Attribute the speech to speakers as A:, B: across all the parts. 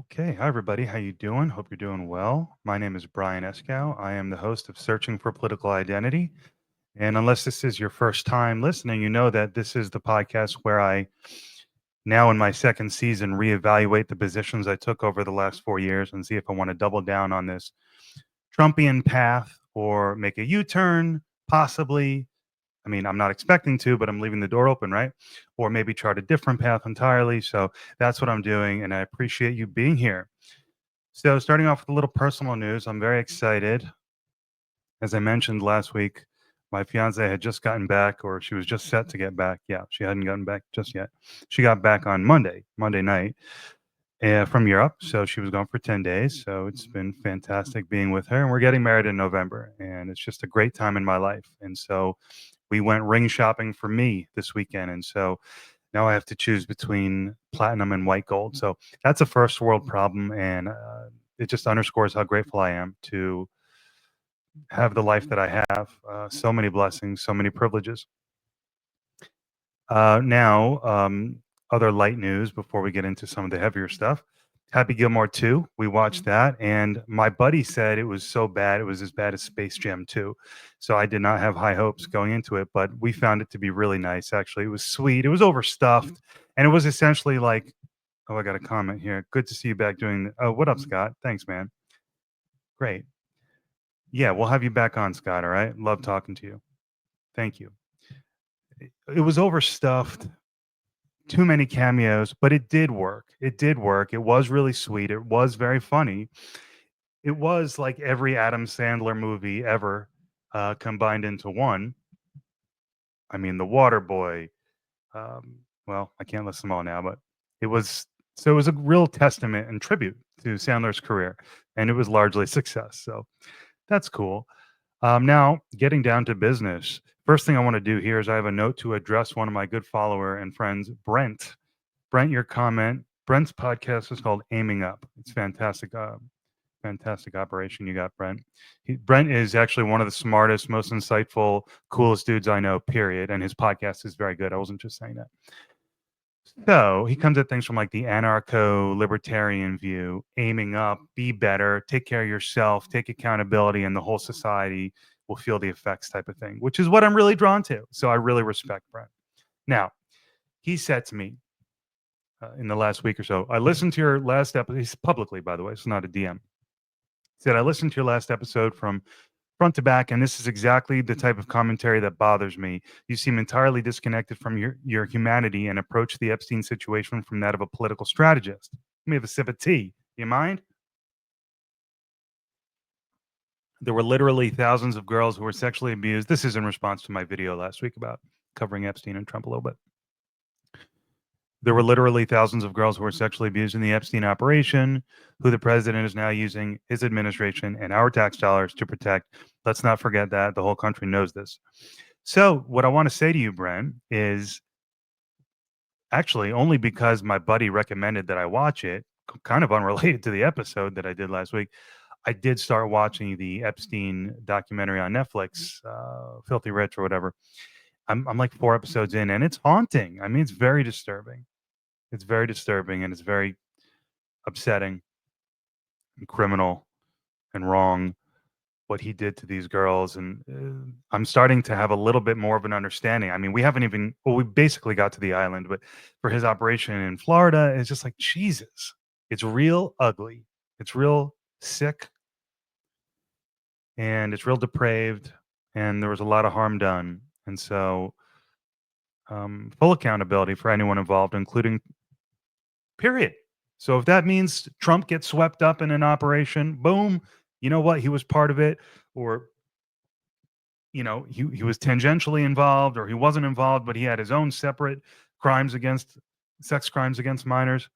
A: Okay, hi everybody. How you doing? Hope you're doing well. My name is Brian Escow. I am the host of Searching for Political Identity. And unless this is your first time listening, you know that this is the podcast where I, now in my second season, reevaluate the positions I took over the last 4 years and see if I want to double down on this Trumpian path or make a U-turn, possibly. I mean, I'm not expecting to, but I'm leaving the door open, right? Or maybe chart a different path entirely. So that's what I'm doing. And I appreciate you being here. So, starting off with a little personal news, I'm very excited. As I mentioned last week, my fiance had just gotten back, or she was just set to get back. Yeah, she hadn't gotten back just yet. She got back on Monday night from Europe. So, she was gone for 10 days. So, it's been fantastic being with her. And we're getting married in November. And it's just a great time in my life. And so, we went ring shopping for me this weekend. And so, now I have to choose between platinum and white gold. So that's a first world problem, and it just underscores how grateful I am to have the life that I have. So many blessings, so many privileges. Now, other light news before we get into some of the heavier stuff. Happy Gilmore 2. We watched that, and my buddy said it was so bad, it was as bad as Space Jam 2. So I did not have high hopes going into it, but we found it to be really nice, actually. It was sweet, it was overstuffed, and it was essentially like, oh, I got a comment here. Good to see you back doing oh, what up, Scott? Thanks, man. Great. Yeah, we'll have you back on, Scott, all right? Love talking to you. Thank you. It was overstuffed, too many cameos, but it did work. It did work. It was really sweet. It was very funny. It was like every Adam Sandler movie ever combined into one. I mean, The Water Boy. Well, I can't list them all now, but it was so it was a real testament and tribute to Sandler's career, and it was largely a success. So that's cool. Now, getting down to business. First thing I want to do here is I have a note to address one of my good follower and friends, Brent. Brent, your comment. Brent's podcast is called Aiming Up. It's fantastic. Fantastic operation you got, Brent. Brent is actually one of the smartest, most insightful, coolest dudes I know, period. And his podcast is very good. I wasn't just saying that. So he comes at things from like the anarcho libertarian view, aiming up, be better, take care of yourself, take accountability, and the whole society will feel the effects type of thing, which is what I'm really drawn to. So I really respect Brent. Now, he said to me, in the last week or so. I listened to your last episode. He's publicly, by the way, it's not a DM. He said, I listened to your last episode from front to back, and this is exactly the type of commentary that bothers me. You seem entirely disconnected from your humanity and approach the Epstein situation from that of a political strategist. Let me have a sip of tea. You mind? There were literally thousands of girls who were sexually abused. This is in response to my video last week about covering Epstein and Trump a little bit. There were literally thousands of girls who were sexually abused in the Epstein operation, who the president is now using his administration and our tax dollars to protect. Let's not forget that. The whole country knows this. So, what I want to say to you, Brent, is actually only because my buddy recommended that I watch it, kind of unrelated to the episode that I did last week. I did start watching the Epstein documentary on Netflix, Filthy Rich or whatever. I'm like 4 episodes in, and it's haunting. I mean, it's very disturbing. It's very disturbing and it's very upsetting and criminal and wrong what he did to these girls. And I'm starting to have a little bit more of an understanding. I mean, we haven't even, well, we basically got to the island, but for his operation in Florida, it's just like, Jesus, it's real ugly. It's real sick and it's real depraved. And there was a lot of harm done. And so, full accountability for anyone involved, including period. So if that means Trump gets swept up in an operation, boom, you know what? He was part of it, or he was tangentially involved, or he wasn't involved, but he had his own separate crimes against sex crimes against minors.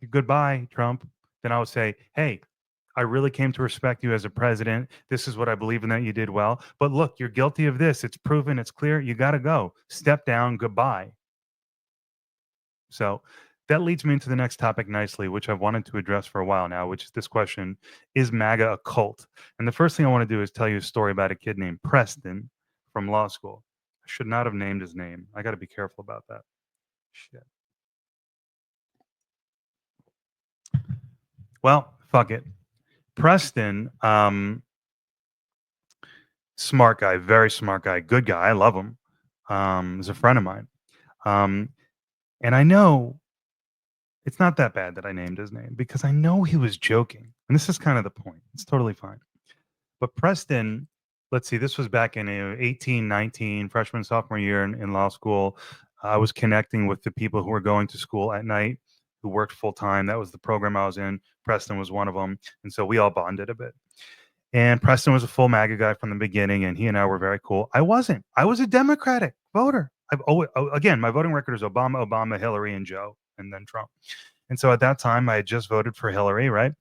A: Goodbye, Trump. Then I would say, hey, I really came to respect you as a president. This is what I believe in that you did well. But look, you're guilty of this. It's proven, it's clear. You got to go. Step down. Goodbye. So that leads me into the next topic nicely, which I've wanted to address for a while now, which is this question: is MAGA a cult? And the first thing I want to do is tell you a story about a kid named Preston from law school. I should not have named his name. I got to be careful about that. Shit. Well, fuck it. Preston, smart guy, very smart guy, good guy. I love him. He's a friend of mine. Um, and I know it's not that bad that I named his name because I know he was joking. And this is kind of the point. It's totally fine. But Preston, let's see, this was back in 18, 19, freshman, sophomore year in law school. I was connecting with the people who were going to school at night who worked full time. That was the program I was in. Preston was one of them. And so we all bonded a bit. And Preston was a full MAGA guy from the beginning, and he and I were very cool. I wasn't. I was a Democratic voter. I've always, again, my voting record is Obama, Obama, Hillary, and Joe, and then Trump. And so at that time, I had just voted for Hillary, right?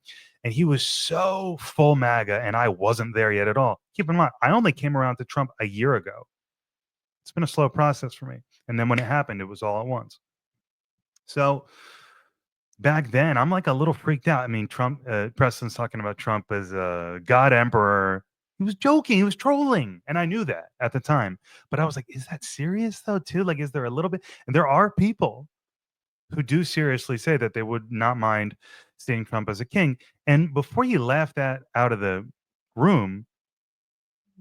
A: And he was so full MAGA, and I wasn't there yet at all. Keep in mind, I only came around to Trump a year ago. It's been a slow process for me. And then when it happened, it was all at once. So back then, I'm like a little freaked out. I mean, Trump, Preston's talking about Trump as a God emperor. He was joking, he was trolling. And I knew that at the time. But I was like, is that serious though, too? Like, is there a little bit? And there are people who do seriously say that they would not mind seeing Trump as a king. And before you laugh that out of the room,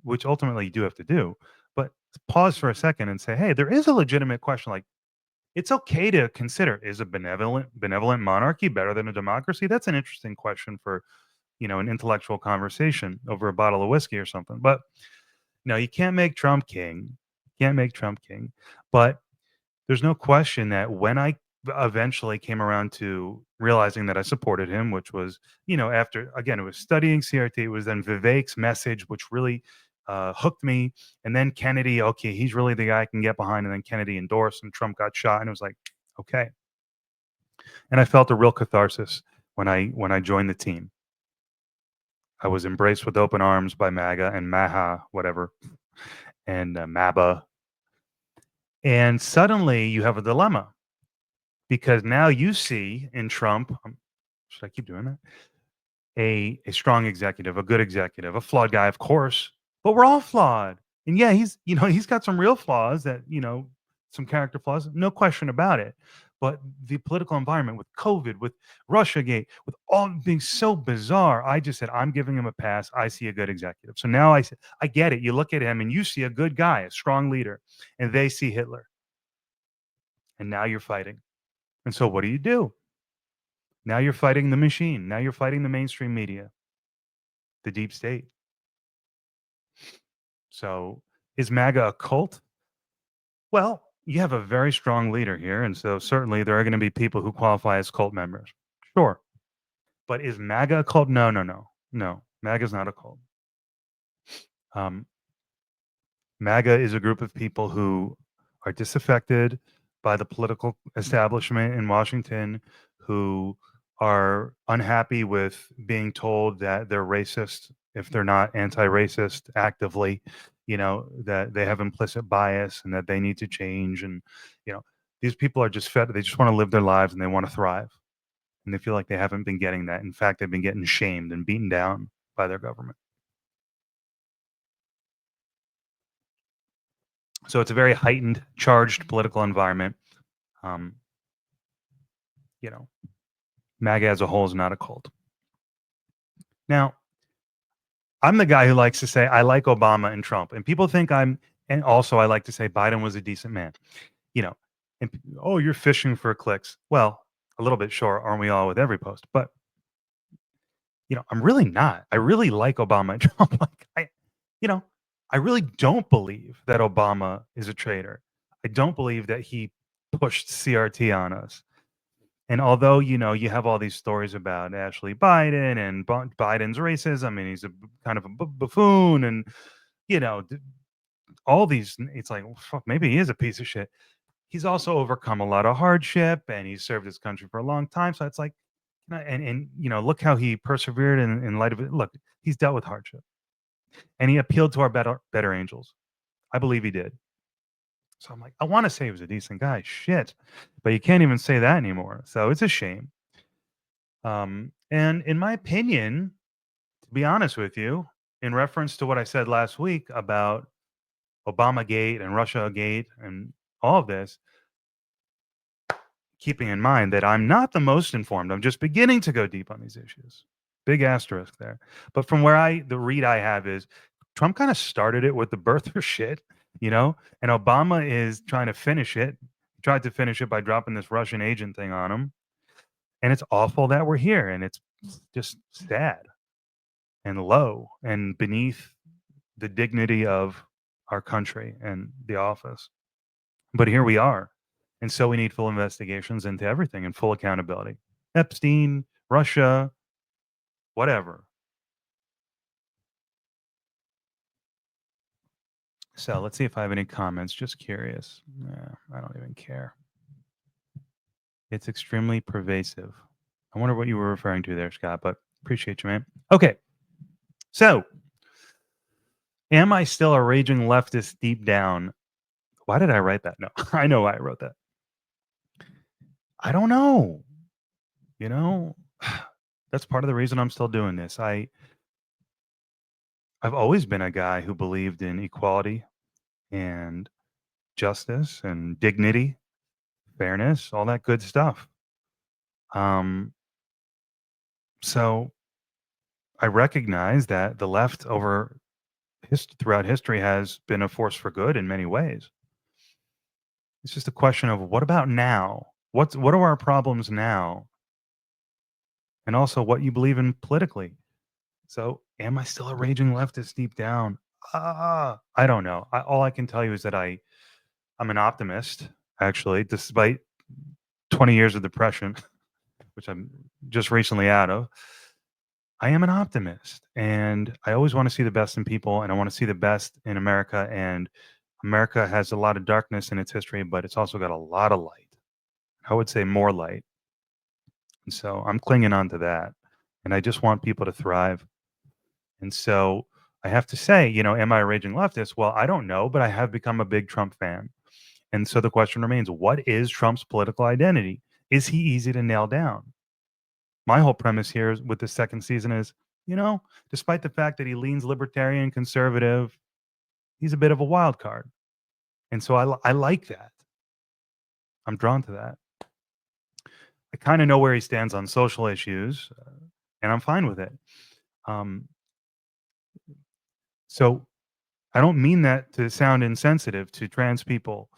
A: which ultimately you do have to do, but pause for a second and say, hey, there is a legitimate question. Like, it's okay to consider, is a benevolent monarchy better than a democracy? That's an interesting question for, an intellectual conversation over a bottle of whiskey or something. But no, you can't make Trump king. Can't make Trump king. But there's no question that when I eventually came around to realizing that I supported him, which was, after again, it was studying CRT, it was then Vivek's message, which really hooked me. And then Kennedy, okay, he's really the guy I can get behind. And then Kennedy endorsed and Trump got shot. And it was like, okay. And I felt a real catharsis when I joined the team. I was embraced with open arms by MAGA and MAHA, whatever, and MABA. And suddenly you have a dilemma because now you see in Trump, should I keep doing that? A strong executive, a good executive, a flawed guy, of course, but we're all flawed. And yeah, he's got some real flaws that, some character flaws, no question about it. But the political environment with COVID, with Russiagate, with all being so bizarre, I just said, I'm giving him a pass. I see a good executive. So now I said, I get it. You look at him and you see a good guy, a strong leader, and they see Hitler. And now you're fighting. And so what do? Now you're fighting the machine. Now you're fighting the mainstream media, the deep state. So is MAGA a cult? Well, you have a very strong leader here. And so certainly there are going to be people who qualify as cult members. Sure. But is MAGA a cult? No, no, no. No, MAGA is not a cult. Um, MAGA is a group of people who are disaffected by the political establishment in Washington, who are unhappy with being told that they're racist if they're not anti-racist actively, that they have implicit bias and that they need to change. And, these people are just fed, they just want to live their lives and they want to thrive. And they feel like they haven't been getting that. In fact, they've been getting shamed and beaten down by their government. So it's a very heightened, charged political environment. Um, you know, MAGA as a whole is not a cult. Now, I'm the guy who likes to say I like Obama and Trump, and people think and also I like to say Biden was a decent man. You know, and oh, you're fishing for clicks. Well, a little bit, sure, aren't we all with every post? But I'm really not. I really like Obama and Trump. Like you know, I really don't believe that Obama is a traitor. I don't believe that he pushed CRT on us. And although, you have all these stories about Ashley Biden and Biden's racism, and he's a kind of a buffoon, and you know, d- all these, it's like, well, fuck, maybe he is a piece of shit. He's also overcome a lot of hardship, and he served his country for a long time. So it's like, and look how he persevered in light of it. Look, he's dealt with hardship, and he appealed to our better angels. I believe he did. So I'm like, I want to say he was a decent guy, shit, but you can't even say that anymore. So it's a shame. And in my opinion, to be honest with you, in reference to what I said last week about Obama Gate and Russia Gate and all of this, keeping in mind that I'm not the most informed. I'm just beginning to go deep on these issues. Big asterisk there. But from where the read I have is Trump kind of started it with the birther shit, and Obama is trying to finish it. He tried to finish it by dropping this Russian agent thing on him. And it's awful that we're here. And it's just sad and low and beneath the dignity of our country and the office. But here we are. And so we need full investigations into everything and full accountability. Epstein, Russia, whatever. So let's see if I have any comments. Just curious. I don't even care. It's extremely pervasive. I wonder what you were referring to there, Scott, but appreciate you, man. Okay. So, am I still a raging leftist deep down? Why did I write that? No, I know why I wrote that. I don't know. You know, that's part of the reason I'm still doing this. I've always been a guy who believed in equality and justice and dignity, fairness, all that good stuff. Um, so I recognize that the left throughout history has been a force for good in many ways. It's just a question of what about now? What are our problems now? And also what you believe in politically. So, am I still a raging leftist deep down? I don't know. All I can tell you is that I'm an optimist, actually, despite 20 years of depression, which I'm just recently out of. I am an optimist, and I always want to see the best in people, and I want to see the best in America. And America has a lot of darkness in its history, but it's also got a lot of light. I would say more light. And so I'm clinging on to that. And I just want people to thrive. And so I have to say, am I a raging leftist? Well, I don't know, but I have become a big Trump fan. And so the question remains, what is Trump's political identity? Is he easy to nail down? My whole premise here with the second season is, despite the fact that he leans libertarian, conservative, he's a bit of a wild card. And so I like that. I'm drawn to that. I kind of know where he stands on social issues, and I'm fine with it. Um, so I don't mean that to sound insensitive to trans people,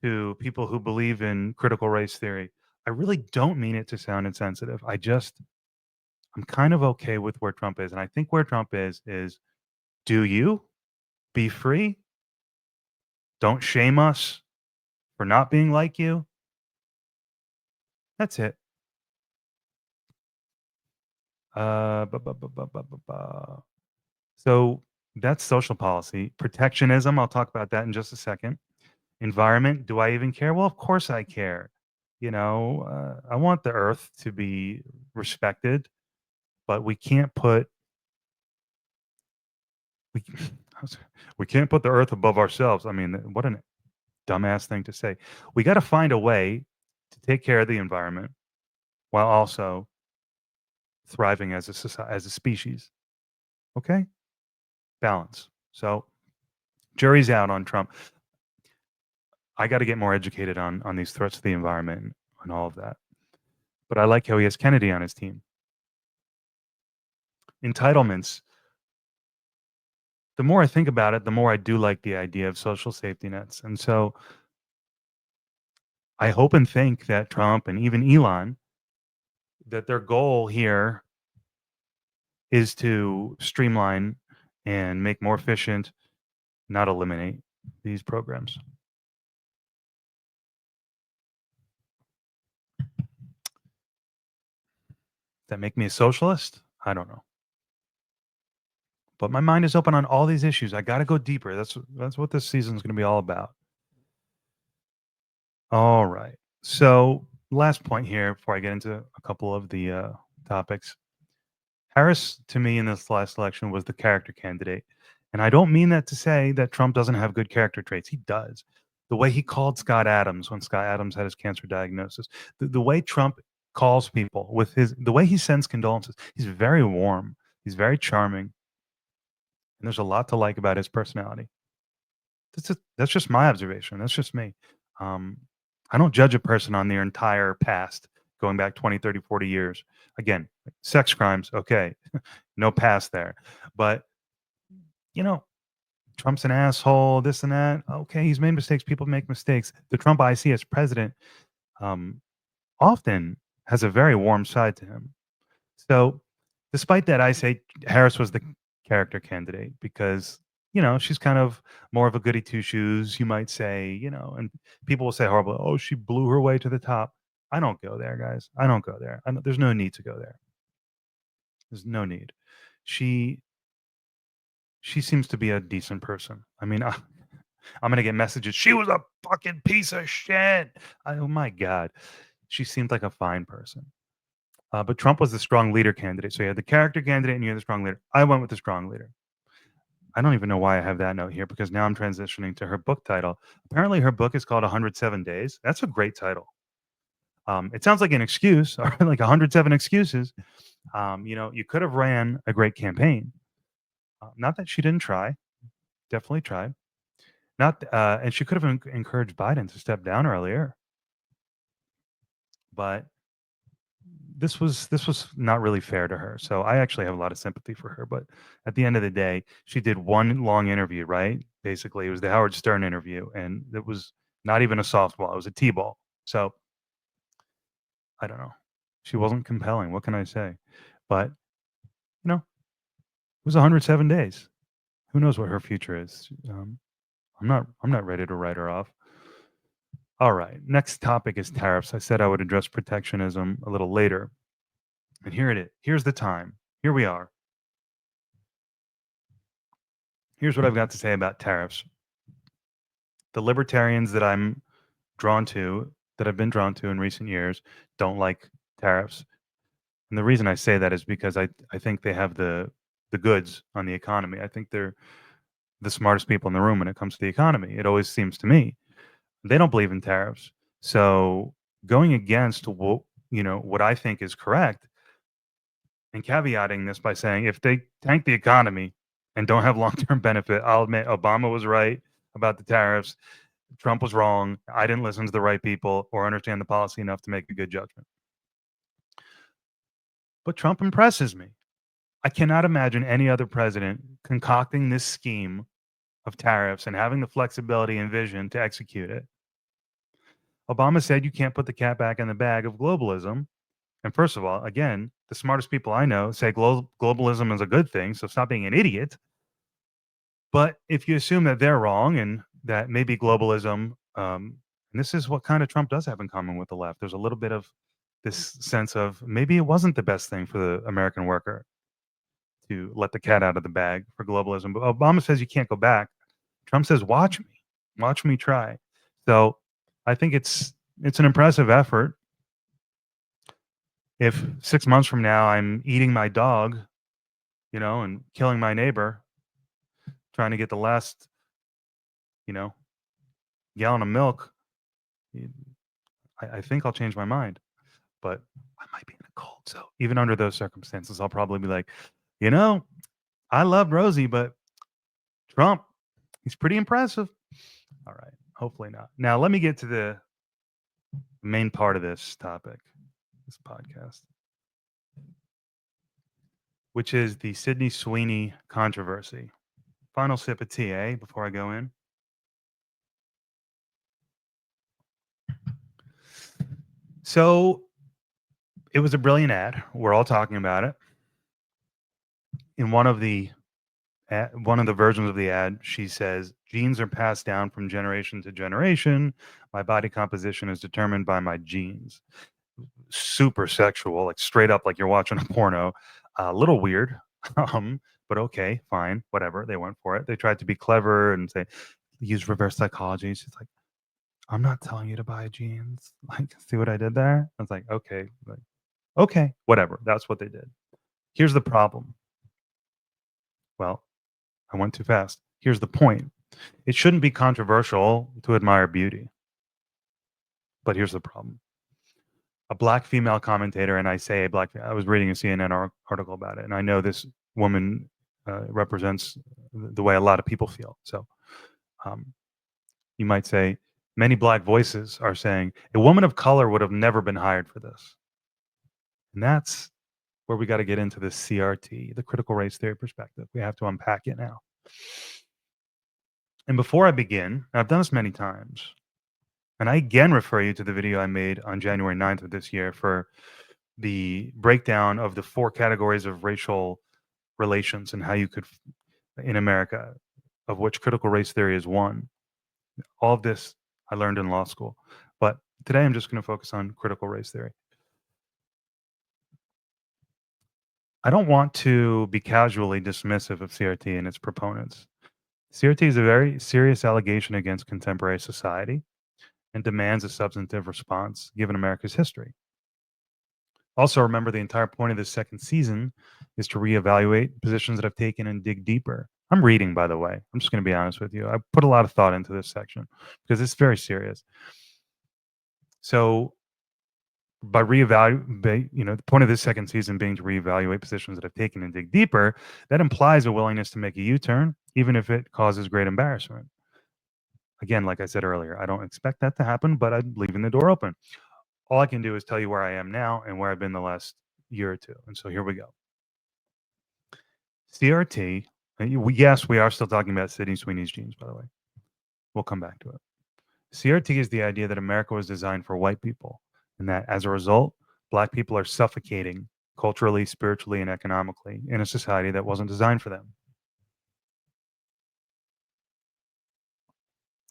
A: to people who believe in critical race theory. I really don't mean it to sound insensitive. I'm kind of okay with where Trump is. And I think where Trump is do you be free? Don't shame us for not being like you. That's it. So that's social policy. Protectionism, I'll talk about that in just a second. Environment, do I even care? Well, of course I care. I want the earth to be respected, but we can't put we we can't put the earth above ourselves. I mean, what a dumbass thing to say. We got to find a way to take care of the environment while also thriving as a society, as a species. Okay? Balance. So, jury's out on Trump. I got to get more educated on these threats to the environment and all of that. But I like how he has Kennedy on his team. Entitlements. The more I think about it, the more I do like the idea of social safety nets. And so I hope and think that Trump and even Elon, that their goal here is to streamline and make more efficient, not eliminate these programs. That make me a socialist? I don't know. But my mind is open on all these issues. I got to go deeper. That's what this season is going to be all about. All right. So, last point here before I get into a couple of the topics. Harris, to me, in this last election, was the character candidate. And I don't mean that to say that Trump doesn't have good character traits. He does. The way he called Scott Adams when Scott Adams had his cancer diagnosis, the way Trump calls people with the way he sends condolences, he's very warm. He's very charming. And there's a lot to like about his personality. That's just my observation. That's just me. Um, I don't judge a person on their entire past, going back 20, 30, 40 years. Again, sex crimes, okay, no past there. But, you know, Trump's an asshole, this and that. Okay, he's made mistakes. People make mistakes. The Trump I see as president um, often has a very warm side to him. So, despite that, I say Harris was the character candidate because, she's kind of more of a goody two shoes, you might say, and people will say horrible, oh, she blew her way to the top. I don't go there, guys. I don't go there. There's no need to go there. There's no need. She she seems to be a decent person. I mean, I'm gonna get messages. She was a fucking piece of shit. Oh my god, she seemed like a fine person. But Trump was the strong leader candidate. So you had the character candidate and you had the strong leader. I went with the strong leader. I don't even know why I have that note here because now I'm transitioning to her book title. Apparently, her book is called 107 Days. That's a great title. It sounds like an excuse, or like 107 excuses. You could have ran a great campaign. Not that she didn't try. Definitely tried. Not, and she could have encouraged Biden to step down earlier. But this was not really fair to her. So I actually have a lot of sympathy for her. But at the end of the day, she did one long interview, right? Basically, it was the Howard Stern interview, and it was not even a softball; it was a t-ball. So I don't know. She wasn't compelling. What can I say? But it was 107 days. Who knows what her future is? I'm not ready to write her off. All right. Next topic is tariffs. I said I would address protectionism a little later. And here it is. Here's the time. Here we are. Here's what I've got to say about tariffs. The libertarians that I'm drawn to, that I've been drawn to in recent years, don't like tariffs. And the reason I say that is because I think they have the goods on the economy. I think they're the smartest people in the room when it comes to the economy. It always seems to me. They don't believe in tariffs. So going against what I think is correct and caveating this by saying if they tank the economy and don't have long-term benefit, I'll admit Obama was right about the tariffs. Trump was wrong. I didn't listen to the right people or understand the policy enough to make a good judgment. But Trump impresses me. I cannot imagine any other president concocting this scheme of tariffs and having the flexibility and vision to execute it. Obama said you can't put the cat back in the bag of globalism. And first of all, again, the smartest people I know say globalism is a good thing, so stop being an idiot. But if you assume that they're wrong and that maybe globalism, and this is what kind of Trump does have in common with the left, there's a little bit of this sense of maybe it wasn't the best thing for the American worker to let the cat out of the bag for globalism. But Obama says you can't go back. Trump says, watch me try. So I think it's an impressive effort. If 6 months from now I'm eating my dog, and killing my neighbor, trying to get the last, you know, gallon of milk, I think I'll change my mind. But I might be in a cult. So even under those circumstances, I'll probably be like, I love Rosie, but Trump, he's pretty impressive. All right. Hopefully not. Now let me get to the main part of this topic, this podcast, which is the Sydney Sweeney controversy. Final sip of tea, before I go in. So it was a brilliant ad. We're all talking about it. In one of the versions of the ad, she says, "Genes are passed down from generation to generation. My body composition is determined by my genes." Super sexual, like straight up, like you're watching a porno. A little weird, but okay, fine, whatever. They went for it. They tried to be clever and say use reverse psychology. She's like, "I'm not telling you to buy jeans." Like, see what I did there? I was like, okay, whatever. That's what they did. Here's the problem. Well, I went too fast. Here's the point. It shouldn't be controversial to admire beauty. But here's the problem. A black female commentator, and I say I was reading a CNN article about it, and I know this woman represents the way a lot of people feel. So you might say, Many Black voices are saying a woman of color would have never been hired for this. And that's where we got to get into the CRT, the critical race theory perspective. We have to unpack it now. And before I begin, I've done this many times, and I again refer you to the video I made on January 9th of this year for the breakdown of the 4 categories of racial relations and how you could, in America, of which critical race theory is one. All of this I learned in law school. But today I'm just going to focus on critical race theory. I don't want to be casually dismissive of CRT and its proponents. CRT is a very serious allegation against contemporary society and demands a substantive response given America's history. Also, remember the entire point of this second season is to reevaluate positions that I've taken and dig deeper. I'm reading, by the way. I'm just going to be honest with you. I put a lot of thought into this section because it's very serious. So, by reevaluate, the point of this second season being to reevaluate positions that I've taken and dig deeper, that implies a willingness to make a U-turn, even if it causes great embarrassment. Again, like I said earlier, I don't expect that to happen, but I'm leaving the door open. All I can do is tell you where I am now and where I've been the last year or two. And so here we go. CRT, yes, we are still talking about Sydney Sweeney's genes, by the way. We'll come back to it. CRT is the idea that America was designed for white people, and that as a result, Black people are suffocating culturally, spiritually, and economically in a society that wasn't designed for them.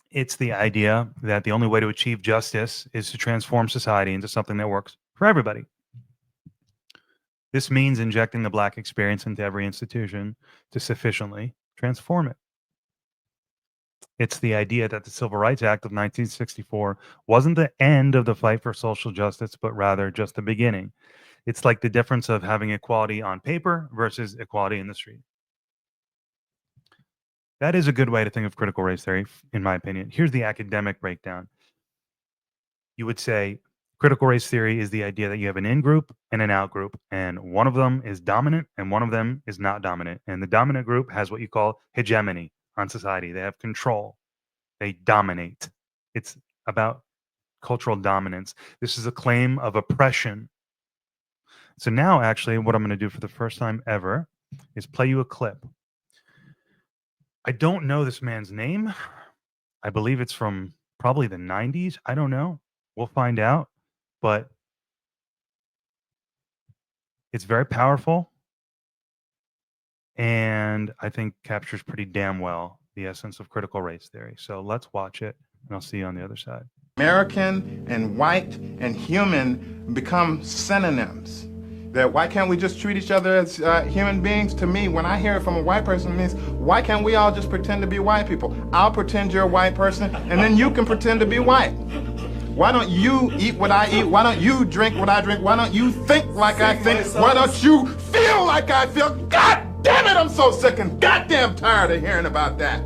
A: It's the idea that the only way to achieve justice is to transform society into something that works for everybody. This means injecting the Black experience into every institution to sufficiently transform it. It's the idea that the Civil Rights Act of 1964 wasn't the end of the fight for social justice, but rather just the beginning. It's like the difference of having equality on paper versus equality in the street. That is a good way to think of critical race theory, in my opinion. Here's the academic breakdown. You would say critical race theory is the idea that you have an in-group and an out-group, and one of them is dominant and one of them is not dominant. And the dominant group has what you call hegemony on society. They have control. They dominate. It's about cultural dominance. This is a claim of oppression. So now, actually, what I'm going to do for the first time ever is play you a clip. I don't know this man's name. I believe it's from probably the 90s. I don't know. We'll find out. But it's very powerful. And I think captures pretty damn well the essence of critical race theory. So let's watch it, and I'll see you on the other side.
B: American and white and human become synonyms. That why can't we just treat each other as human beings? To me, when I hear it from a white person, it means why can't we all just pretend to be white people? I'll pretend you're a white person, and then you can pretend to be white. Why don't you eat what I eat? Why don't you drink what I drink? Why don't you think like I think? Why don't you feel like I feel? God damn it, I'm so sick and goddamn tired of hearing about that.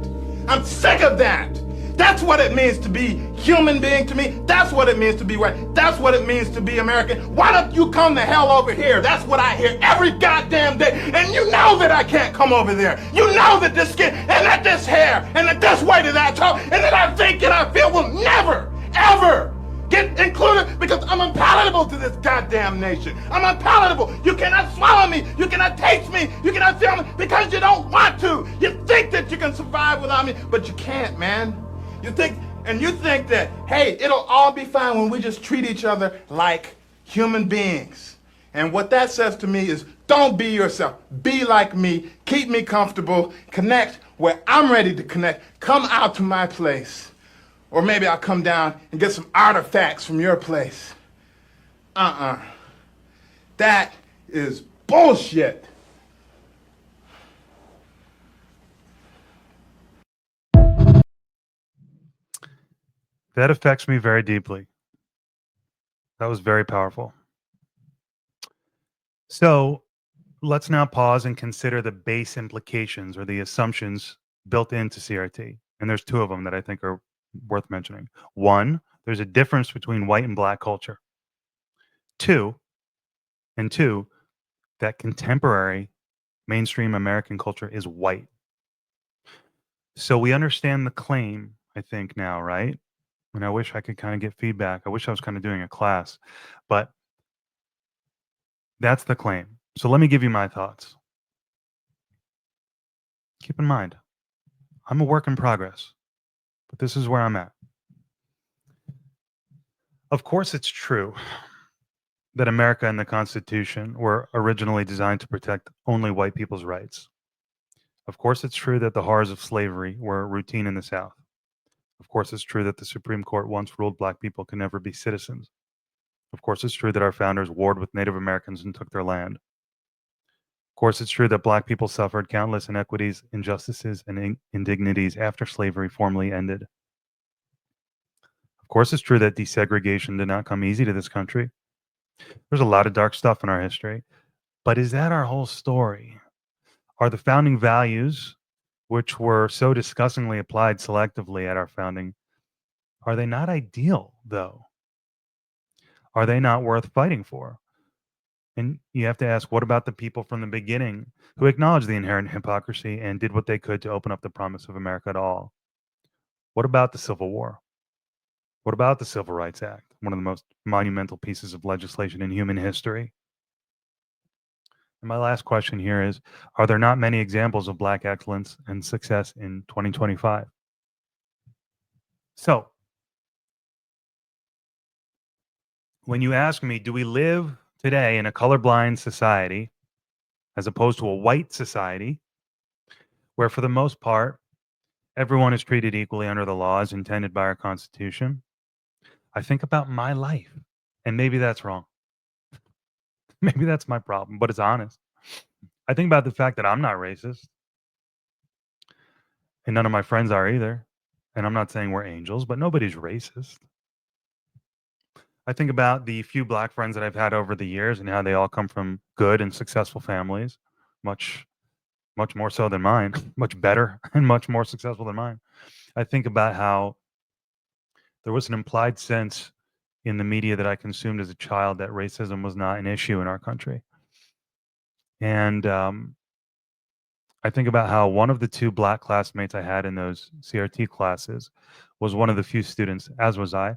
B: I'm sick of that. That's what it means to be human being to me. That's what it means to be white. That's what it means to be American. Why don't you come the hell over here? That's what I hear every goddamn day. And you know that I can't come over there. You know that this skin and that this hair and that this way to that top and that I think and I feel will never, ever get included because I'm unpalatable to this goddamn nation. I'm unpalatable. You cannot swallow me. You cannot taste me. You cannot feel me because you don't want to. You think that you can survive without me, but you can't, man. You think that, hey, it'll all be fine when we just treat each other like human beings. And what that says to me is, don't be yourself. Be like me. Keep me comfortable. Connect where I'm ready to connect. Come out to my place. Or maybe I'll come down and get some artifacts from your place. That is bullshit.
A: That affects me very deeply. That was very powerful. So let's now pause and consider the base implications or the assumptions built into CRT. And there's 2 of them that I think are worth mentioning. 1, there's a difference between white and Black culture. 2, that contemporary mainstream American culture is white. So we understand the claim, I think now, right? And I wish I could kind of get feedback. I wish I was kind of doing a class, but that's the claim. So let me give you my thoughts. Keep in mind, I'm a work in progress, but this is where I'm at. Of course, it's true that America and the Constitution were originally designed to protect only white people's rights. Of course, it's true that the horrors of slavery were routine in the South. Of course, it's true that the Supreme Court once ruled black people can never be citizens. Of course, it's true that our founders warred with Native Americans and took their land. Of course, it's true that black people suffered countless inequities, injustices, and indignities after slavery formally ended. Of course, it's true that desegregation did not come easy to this country. There's a lot of dark stuff in our history. But is that our whole story? Are the founding values, which were so disgustingly applied selectively at our founding, are they not ideal, though? Are they not worth fighting for? And you have to ask, what about the people from the beginning who acknowledged the inherent hypocrisy and did what they could to open up the promise of America to all? What about the Civil War? What about the Civil Rights Act, one of the most monumental pieces of legislation in human history? And my last question here is, are there not many examples of Black excellence and success in 2025? So, when you ask me, do we live today in a colorblind society as opposed to a white society where, for the most part, everyone is treated equally under the laws intended by our Constitution? I think about my life, and maybe that's wrong. Maybe that's my problem, but it's honest. I think about the fact that I'm not racist, and none of my friends are either. And I'm not saying we're angels, but nobody's racist. I think about the few black friends that I've had over the years and how they all come from good and successful families, much, much more so than mine, much better and much more successful than mine. I think about how there was an implied sense in the media that I consumed as a child that racism was not an issue in our country. And I think about how one of the two black classmates I had in those CRT classes was one of the few students, as was I,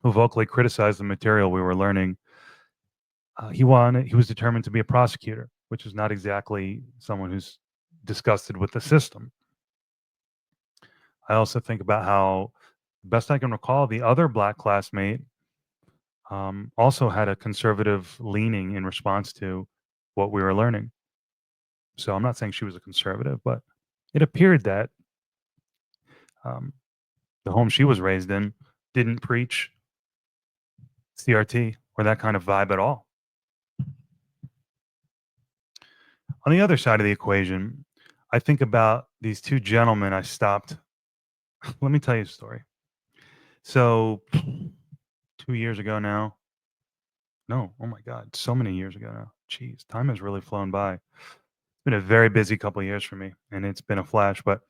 A: who vocally criticized the material we were learning. He was determined to be a prosecutor, which is not exactly someone who's disgusted with the system. I also think about how, best I can recall, the other black classmate also had a conservative leaning in response to what we were learning. So I'm not saying she was a conservative, but it appeared that um, the home she was raised in didn't preach CRT or that kind of vibe at all. On the other side of the equation, I think about these two gentlemen I stopped. Let me tell you a story. So 2 years ago now. No, oh my God, so many years ago now. Jeez, time has really flown by. It's been a very busy couple of years for me, and it's been a flash, but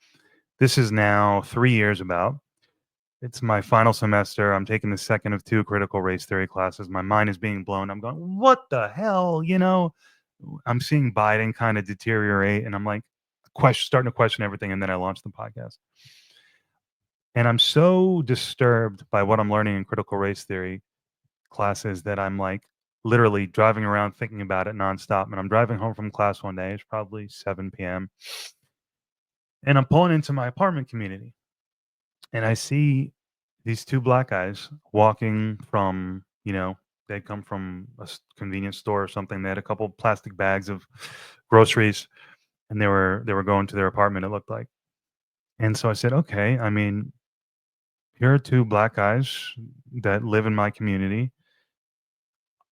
A: this is now 3 years about. It's my final semester. I'm taking the second of two critical race theory classes. My mind is being blown. I'm going, what the hell? I'm seeing Biden kind of deteriorate, and I'm like, starting to question everything. And then I launched the podcast. And I'm so disturbed by what I'm learning in critical race theory classes that I'm like literally driving around thinking about it nonstop. And I'm driving home from class one day. It's probably 7 p.m. And I'm pulling into my apartment community. And I see these two black guys walking from, they'd come from a convenience store or something. They had a couple plastic bags of groceries, and they were going to their apartment, it looked like. And so I said, okay, I mean, here are two black guys that live in my community.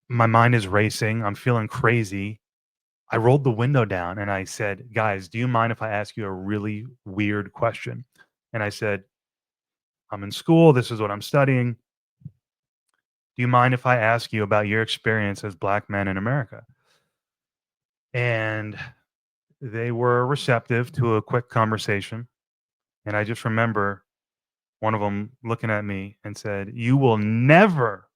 A: My mind is racing. I'm feeling crazy. I rolled the window down and I said, guys, do you mind if I ask you a really weird question? And I said, I'm in school. This is what I'm studying. Do you mind if I ask you about your experience as black men in America? And they were receptive to a quick conversation. And I just remember one of them looking at me and said, you will never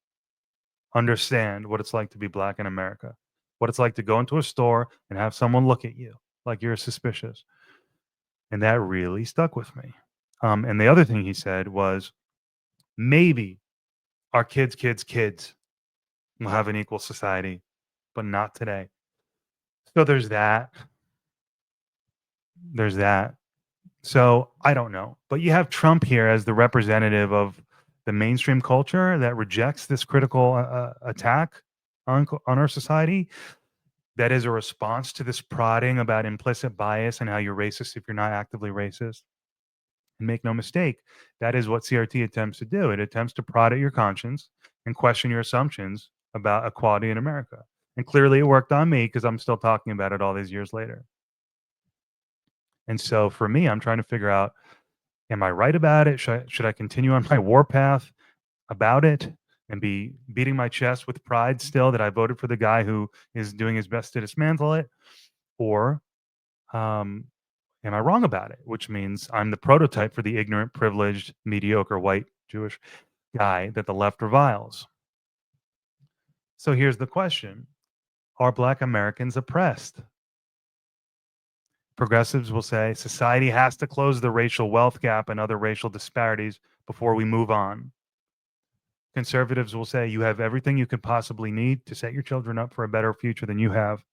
A: understand what it's like to be black in America, what it's like to go into a store and have someone look at you like you're suspicious. And that really stuck with me. And the other thing he said was, Maybe our kids' will have an equal society, but not today. So there's that. There's that. So I don't know. But you have Trump here as the representative of the mainstream culture that rejects this critical attack on our society. That is a response to this prodding about implicit bias and how you're racist if you're not actively racist. And make no mistake, that is what CRT attempts to do. It attempts to prod at your conscience and question your assumptions about equality in America. And clearly it worked on me because I'm still talking about it all these years later. And so for me, I'm trying to figure out, am I right about it? Should I continue on my warpath about it and be beating my chest with pride still that I voted for the guy who is doing his best to dismantle it? Or am I wrong about it? Which means I'm the prototype for the ignorant, privileged, mediocre white Jewish guy that the left reviles. So here's the question. Are Black Americans oppressed? Progressives will say society has to close the racial wealth gap and other racial disparities before we move on. Conservatives will say you have everything you could possibly need to set your children up for a better future than you have.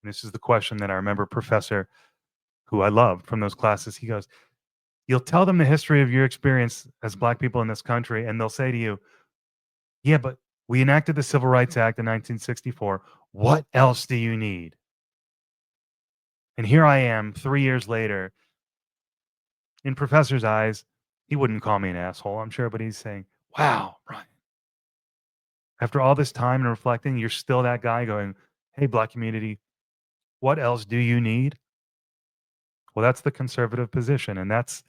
A: And this is the question that I remember Professor, who I loved from those classes, he goes, you'll tell them the history of your experience as Black people in this country, and they'll say to you, yeah, but we enacted the Civil Rights Act in 1964. What else do you need? And here I am 3 years later. In Professor's eyes, he wouldn't call me an asshole, I'm sure, but he's saying, wow, Ryan, after all this time and reflecting, you're still that guy going, hey, Black community, what else do you need? Well, that's the conservative position, and that's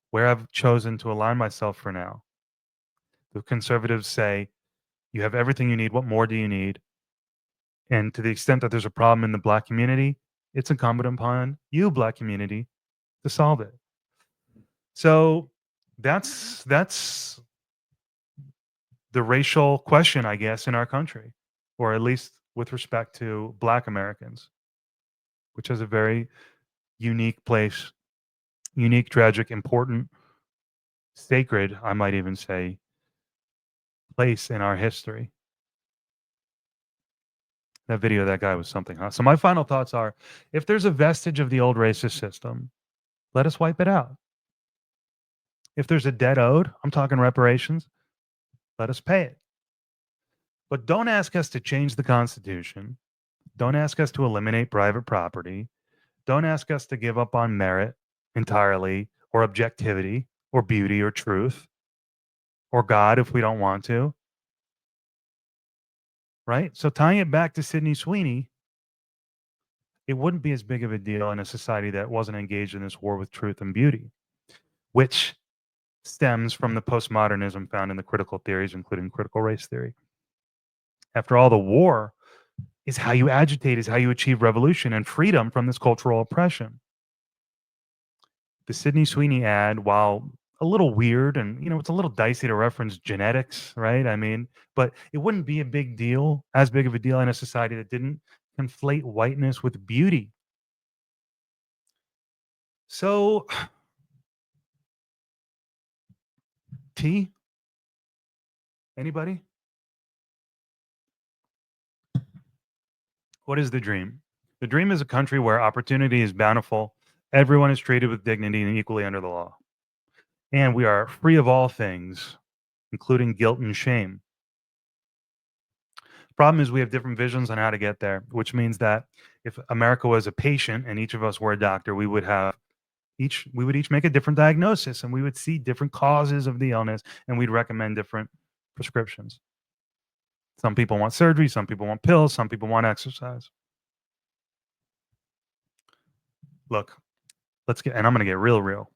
A: where I've chosen to align myself for now. The conservatives say, you have everything you need. What more do you need? And to the extent that there's a problem in the Black community, it's incumbent upon you, Black community, to solve it. So that's the racial question, I guess, in our country, or at least with respect to Black Americans, which is a very unique place, unique, tragic, important, sacred, I might even say, place in our history. That video of that guy was something, huh? So my final thoughts are, if there's a vestige of the old racist system, let us wipe it out. If there's a debt owed, I'm talking reparations, let us pay it. But don't ask us to change the Constitution. Don't ask us to eliminate private property. Don't ask us to give up on merit entirely, or objectivity, or beauty, or truth, or God if we don't want to. Right? So tying it back to Sydney Sweeney, it wouldn't be as big of a deal in a society that wasn't engaged in this war with truth and beauty, which stems from the postmodernism found in the critical theories, including critical race theory. After all, the war is how you agitate, is how you achieve revolution and freedom from this cultural oppression. The Sydney Sweeney ad, while a little weird and, it's a little dicey to reference genetics, right? I mean, but it wouldn't be a big deal, as big of a deal in a society that didn't conflate whiteness with beauty. So, T, anybody? What is the dream? The dream is a country where opportunity is bountiful, everyone is treated with dignity and equally under the law, and we are free of all things, including guilt and shame. Problem is we have different visions on how to get there, which means that if America was a patient and each of us were a doctor, we would each make a different diagnosis, and we would see different causes of the illness, and we'd recommend different prescriptions. Some people want surgery, some people want pills, some people want exercise. Look, and I'm going to get real.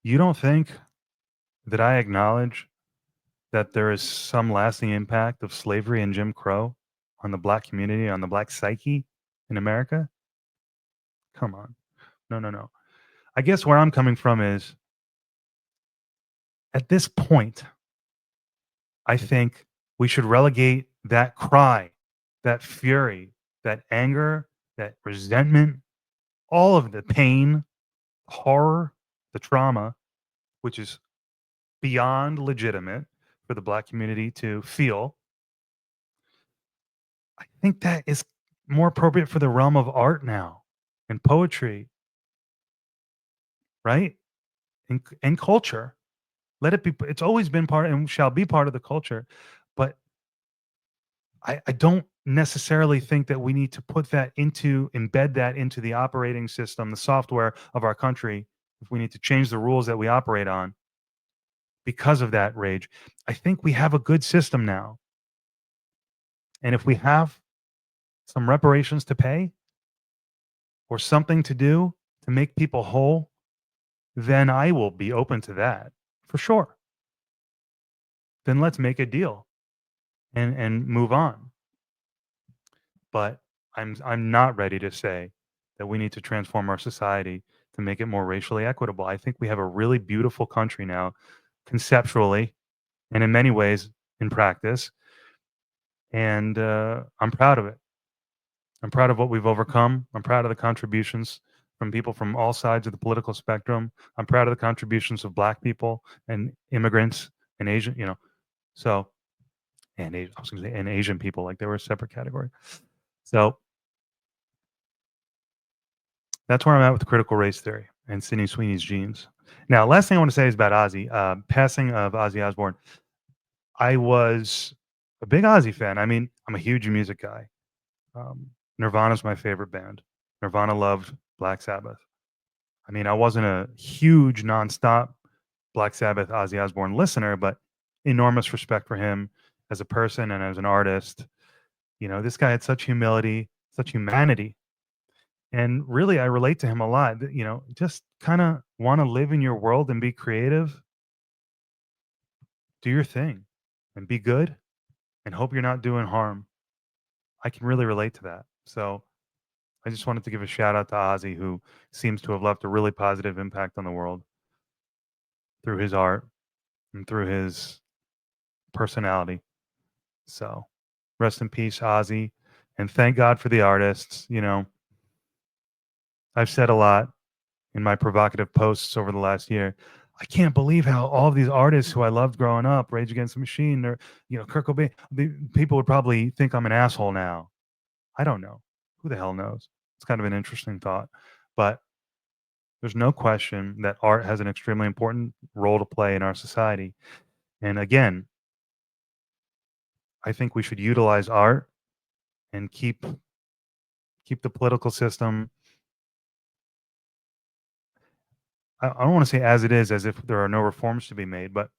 A: You don't think that I acknowledge that there is some lasting impact of slavery and Jim Crow on the Black community, on the Black psyche in America? Come on. No. I guess where I'm coming from is, at this point, I think we should relegate that cry, that fury, that anger, that resentment, all of the pain, horror, the trauma, which is beyond legitimate for the Black community to feel, I think that is more appropriate for the realm of art now and poetry, right? And culture. Let it be. It's always been part and shall be part of the culture. But I don't necessarily think that we need to embed that into the operating system, the software of our country. If we need to change the rules that we operate on because of that rage, I think we have a good system now. And if we have some reparations to pay or something to do to make people whole, then I will be open to that for sure. Then let's make a deal and move on. But I'm not ready to say that we need to transform our society to make it more racially equitable. I think we have a really beautiful country now, conceptually, and in many ways in practice. And I'm proud of it. I'm proud of what we've overcome. I'm proud of the contributions from people from all sides of the political spectrum. I'm proud of the contributions of Black people and immigrants and Asian, so and I was going to say and Asian people, like they were a separate category. So that's where I'm at with critical race theory and Sydney Sweeney's genes. Now, last thing I want to say is about Ozzy. Passing of Ozzy Osbourne. I was a big Ozzy fan. I mean, I'm a huge music guy. Nirvana's my favorite band. Nirvana loved Black Sabbath. I mean, I wasn't a huge nonstop Black Sabbath Ozzy Osbourne listener, but enormous respect for him as a person and as an artist. This guy had such humility, such humanity. And really, I relate to him a lot. Just kind of want to live in your world and be creative. Do your thing and be good and hope you're not doing harm. I can really relate to that. So I just wanted to give a shout out to Ozzy, who seems to have left a really positive impact on the world through his art and through his personality. So rest in peace, Ozzy. And thank God for the artists. I've said a lot in my provocative posts over the last year. I can't believe how all of these artists who I loved growing up, Rage Against the Machine, or Kurt Cobain, people would probably think I'm an asshole now. I don't know. Who the hell knows? It's kind of an interesting thought, but there's no question that art has an extremely important role to play in our society. And again, I think we should utilize art and keep the political system. I don't want to say as it is, as if there are no reforms to be made, but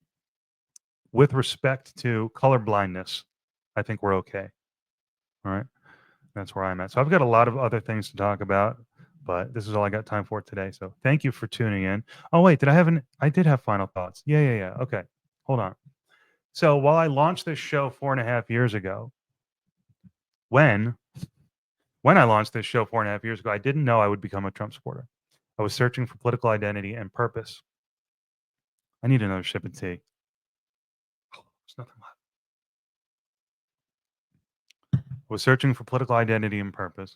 A: with respect to color blindness, I think we're okay. All right. That's where I'm at. So I've got a lot of other things to talk about, but this is all I got time for today. So thank you for tuning in. Oh, wait, I did have final thoughts. Yeah. Okay. Hold on. So while I launched this show 4.5 years ago, when I launched this show 4.5 years ago, I didn't know I would become a Trump supporter. I was searching for political identity and purpose. I need another sip of tea. Oh, there's nothing left. I was searching for political identity and purpose.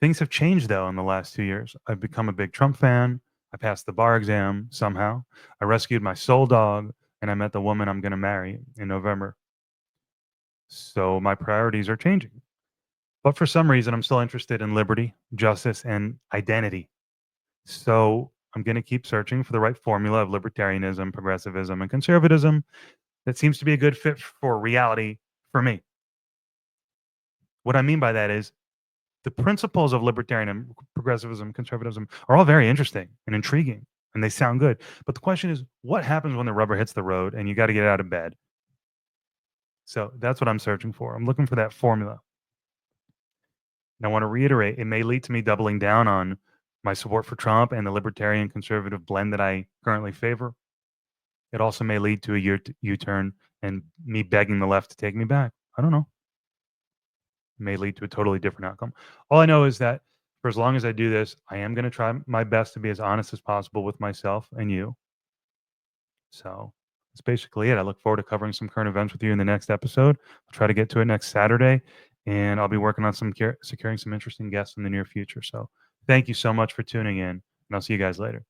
A: Things have changed, though, in the last 2 years. I've become a big Trump fan. I passed the bar exam somehow. I rescued my soul dog, and I met the woman I'm going to marry in November. So my priorities are changing. But for some reason, I'm still interested in liberty, justice, and identity. So I'm going to keep searching for the right formula of libertarianism, progressivism, and conservatism that seems to be a good fit for reality for me. What I mean by that is the principles of libertarian progressivism, conservatism are all very interesting and intriguing, and they sound good. But the question is, what happens when the rubber hits the road and you got to get out of bed? So that's what I'm searching for. I'm looking for that formula. And I want to reiterate, it may lead to me doubling down on my support for Trump and the libertarian conservative blend that I currently favor. It also may lead to a U-turn and me begging the left to take me back. I don't know. It may lead to a totally different outcome. All I know is that for as long as I do this, I am going to try my best to be as honest as possible with myself and you. So that's basically it. I look forward to covering some current events with you in the next episode. I'll try to get to it next Saturday, and I'll be working on securing some interesting guests in the near future. So thank you so much for tuning in, and I'll see you guys later.